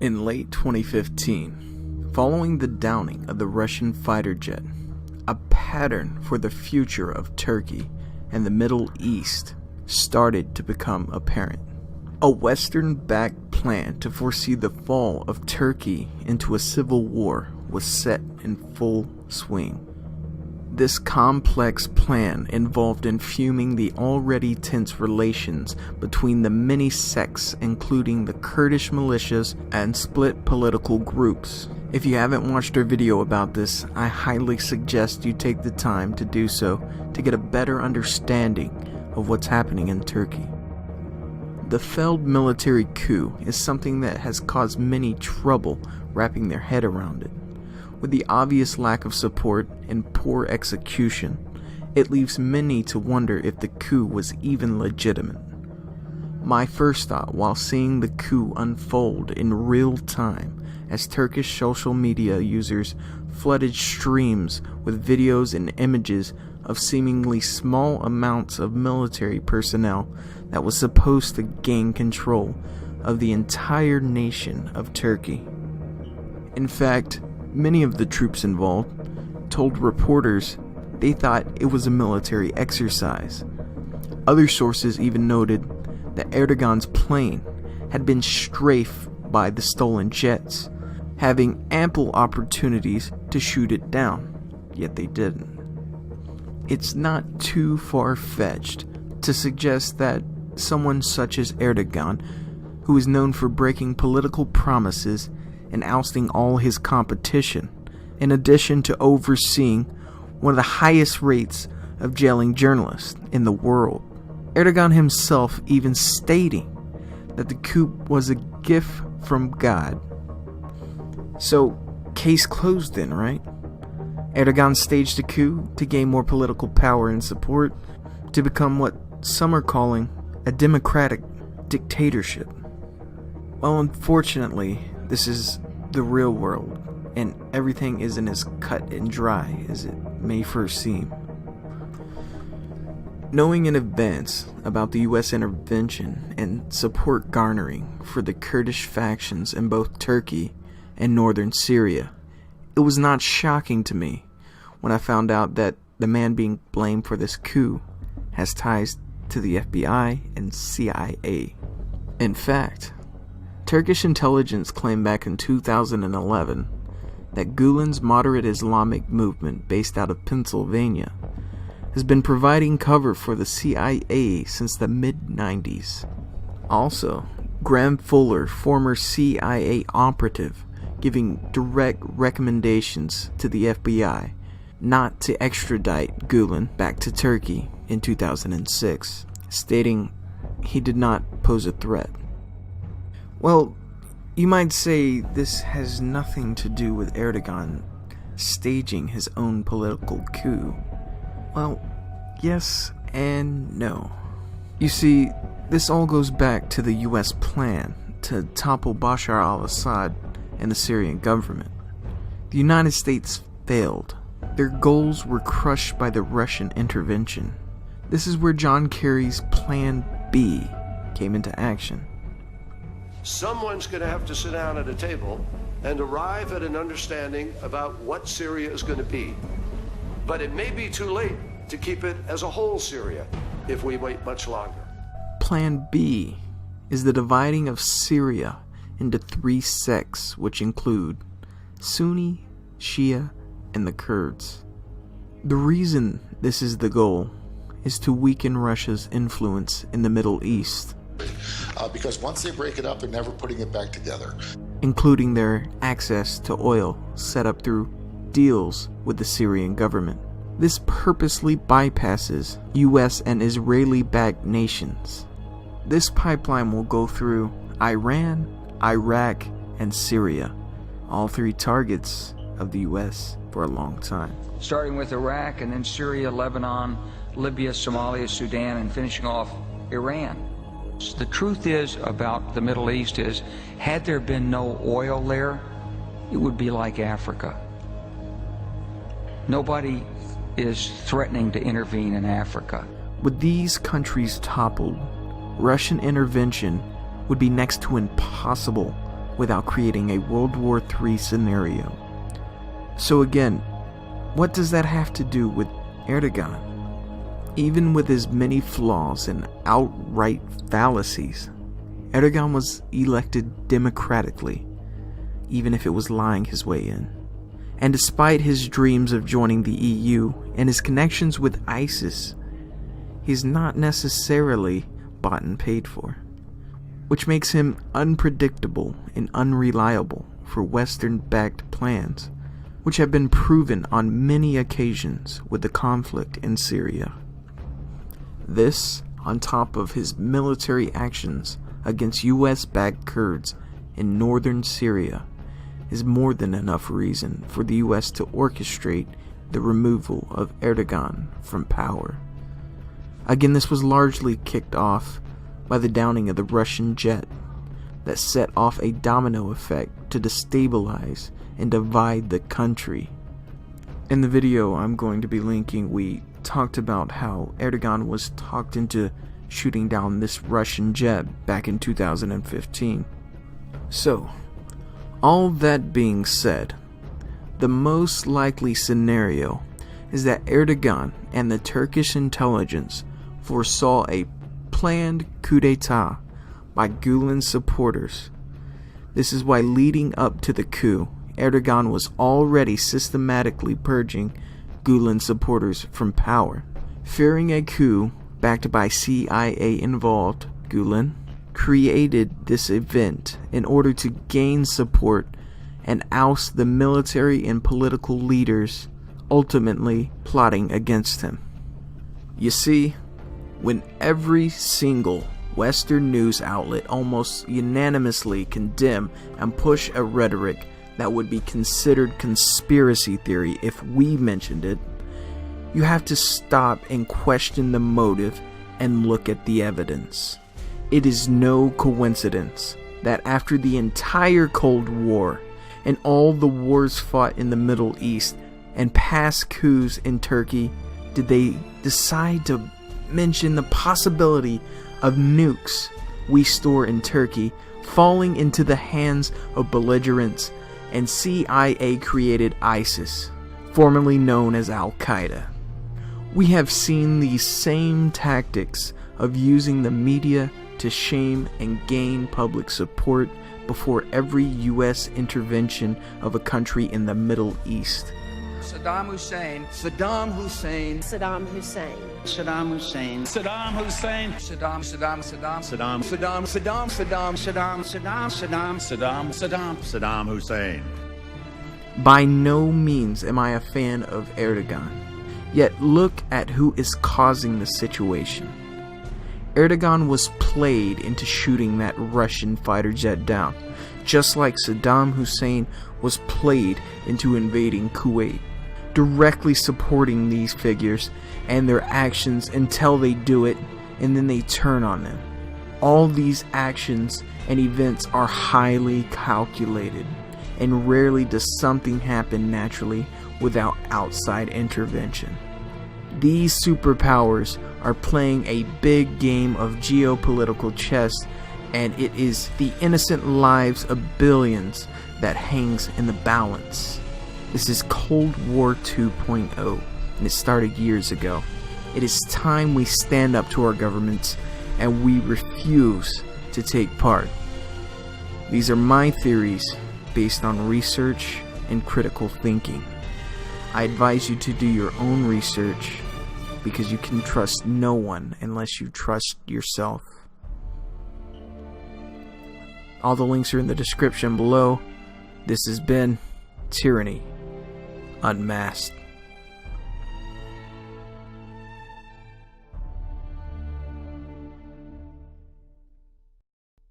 In late 2015, following the downing of the Russian fighter jet, a pattern for the future of Turkey and the Middle East started to become apparent. A Western-backed plan to foresee the fall of Turkey into a civil war was set in full swing. This complex plan involved infuming the already tense relations between the many sects, including the Kurdish militias and split political groups. If you haven't watched our video about this, I highly suggest you take the time to do so to get a better understanding of what's happening in Turkey. The failed military coup is something that has caused many trouble wrapping their head around it. With the obvious lack of support and poor execution, it leaves many to wonder if the coup was even legitimate. My first thought while seeing the coup unfold in real time as Turkish social media users flooded streams with videos and images of seemingly small amounts of military personnel that was supposed to gain control of the entire nation of Turkey. In fact, many of the troops involved told reporters they thought it was a military exercise. Other sources even noted that Erdogan's plane had been strafed by the stolen jets, having ample opportunities to shoot it down, yet they didn't. It's not too far-fetched to suggest that someone such as Erdogan, who is known for breaking political promises and ousting all his competition, in addition to overseeing one of the highest rates of jailing journalists in the world. Erdogan himself even stating that the coup was a gift from God. So, case closed then, right? Erdogan staged a coup to gain more political power and support to become what some are calling a democratic dictatorship. Well, unfortunately, this is the real world, and everything isn't as cut and dry as it may first seem. Knowing in advance about the US intervention and support garnering for the Kurdish factions in both Turkey and northern Syria, it was not shocking to me when I found out that the man being blamed for this coup has ties to the FBI and CIA. In fact, Turkish intelligence claimed back in 2011 that Gulen's moderate Islamic movement based out of Pennsylvania has been providing cover for the CIA since the mid-90s. Also, Graham Fuller, former CIA operative, giving direct recommendations to the FBI not to extradite Gulen back to Turkey in 2006, stating he did not pose a threat. Well, you might say this has nothing to do with Erdogan staging his own political coup. Well, yes and no. You see, this all goes back to the US plan to topple Bashar al-Assad and the Syrian government. The United States failed. Their goals were crushed by the Russian intervention. This is where John Kerry's Plan B came into action. Someone's going to have to sit down at a table and arrive at an understanding about what Syria is going to be. But it may be too late to keep it as a whole Syria if we wait much longer. Plan B is the dividing of Syria into three sects, which include Sunni, Shia, and the Kurds. The reason this is the goal is to weaken Russia's influence in the Middle East. Because once they break it up, they're never putting it back together. Including their access to oil set up through deals with the Syrian government. This purposely bypasses US and Israeli-backed nations. This pipeline will go through Iran, Iraq, and Syria, all three targets of the US for a long time. Starting with Iraq and then Syria, Lebanon, Libya, Somalia, Sudan, and finishing off Iran. The truth is about the Middle East is, had there been no oil there, it would be like Africa. Nobody is threatening to intervene in Africa. With these countries toppled, Russian intervention would be next to impossible without creating a World War III scenario. So again, what does that have to do with Erdogan? Even with his many flaws and outright fallacies, Erdogan was elected democratically, even if it was lying his way in. And despite his dreams of joining the EU and his connections with ISIS, he's not necessarily bought and paid for, which makes him unpredictable and unreliable for Western-backed plans, which have been proven on many occasions with the conflict in Syria. This, on top of his military actions against US-backed Kurds in northern Syria, is more than enough reason for the US to orchestrate the removal of Erdogan from power. Again, this was largely kicked off by the downing of the Russian jet that set off a domino effect to destabilize and divide the country. In the video I'm going to be linking, we talked about how Erdogan was talked into shooting down this Russian jet back in 2015. So, all that being said, the most likely scenario is that Erdogan and the Turkish intelligence foresaw a planned coup d'etat by Gulen supporters. This is why, leading up to the coup, Erdogan was already systematically purging Gulen supporters from power. Fearing a coup backed by CIA-involved Gulen created this event in order to gain support and oust the military and political leaders ultimately plotting against him. You see, when every single Western news outlet almost unanimously condemn and push a rhetoric that would be considered conspiracy theory if we mentioned it, you have to stop and question the motive and look at the evidence. It is no coincidence that after the entire Cold War and all the wars fought in the Middle East and past coups in Turkey, did they decide to mention the possibility of nukes we store in Turkey falling into the hands of belligerents and CIA-created ISIS, formerly known as Al-Qaeda. We have seen these same tactics of using the media to shame and gain public support before every US intervention of a country in the Middle East. Saddam Hussein, Saddam Hussein, Saddam Hussein, Saddam Hussein, Saddam Hussein, Saddam, Saddam, Saddam, Saddam, Saddam, Saddam, Saddam, Saddam, Saddam, Saddam, Saddam, Saddam, Saddam Hussein. By no means am I a fan of Erdogan, yet look at who is causing the situation. Erdogan was played into shooting that Russian fighter jet down, just like Saddam Hussein was played into invading Kuwait, directly supporting these figures and their actions until they do it and then they turn on them. All these actions and events are highly calculated, and rarely does something happen naturally without outside intervention. These superpowers are playing a big game of geopolitical chess, and it is the innocent lives of billions that hangs in the balance. This is Cold War 2.0, and it started years ago. It is time we stand up to our governments and we refuse to take part. These are my theories based on research and critical thinking. I advise you to do your own research because you can trust no one unless you trust yourself. All the links are in the description below. This has been Tyranny Unmasked.